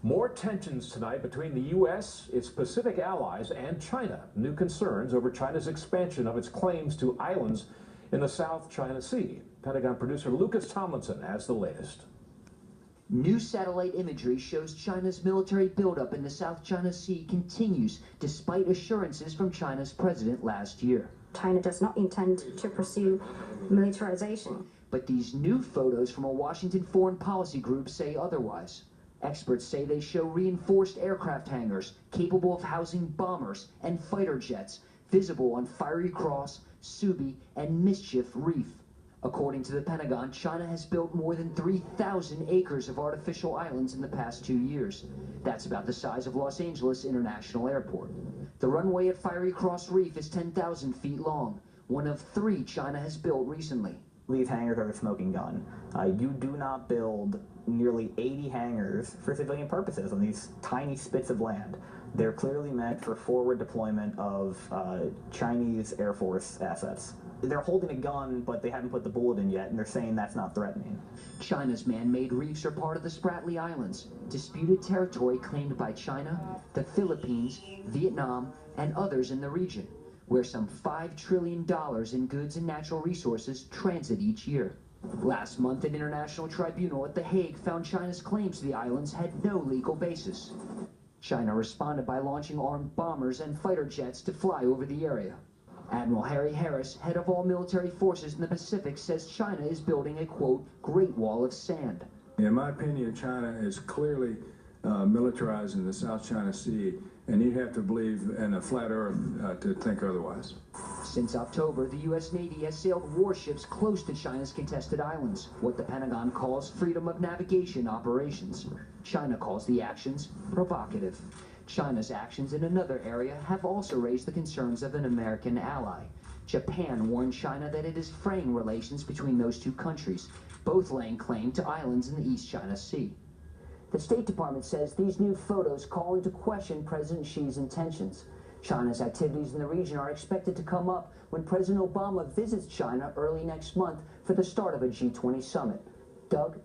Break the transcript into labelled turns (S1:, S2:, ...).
S1: More tensions tonight between the U.S., its Pacific allies, and China. New concerns over China's expansion of its claims to islands in the South China Sea. Pentagon producer Lucas Tomlinson has the latest.
S2: New satellite imagery shows China's military buildup in the South China Sea continues despite assurances from China's president last year.
S3: China does not intend to pursue militarization.
S2: But these new photos from a Washington foreign policy group say otherwise. Experts say they show reinforced aircraft hangars capable of housing bombers and fighter jets visible on Fiery Cross, Subi, and Mischief Reef. According to the Pentagon, China has built more than 3,000 acres of artificial islands in the past 2 years. That's about the size of Los Angeles International Airport. The runway at Fiery Cross Reef is 10,000 feet long, one of 3 China has built recently.
S4: These hangars are a smoking gun. You do not build nearly 80 hangars for civilian purposes on these tiny spits of land. They're clearly meant for forward deployment of Chinese Air Force assets. They're holding a gun, but they haven't put the bullet in yet, and they're saying that's not threatening.
S2: China's man-made reefs are part of the Spratly Islands, disputed territory claimed by China, the Philippines, Vietnam, and others in the region, where some $5 trillion in goods and natural resources transit each year. Last month, an international tribunal at The Hague found China's claims to the islands had no legal basis. China responded by launching armed bombers and fighter jets to fly over the area. Admiral Harry Harris, head of all military forces in the Pacific, says China is building a, quote, Great Wall of Sand.
S5: In my opinion, China is clearly militarizing the South China Sea, and you'd have to believe in a flat earth to think otherwise.
S2: Since October, the U.S. Navy has sailed warships close to China's contested islands, what the Pentagon calls freedom of navigation operations. China calls the actions provocative. China's actions in another area have also raised the concerns of an American ally. Japan warned China that it is fraying relations between those two countries, both laying claim to islands in the East China Sea. The State Department says these new photos call into question President Xi's intentions. China's activities in the region are expected to come up when President Obama visits China early next month for the start of a G20 summit. Doug?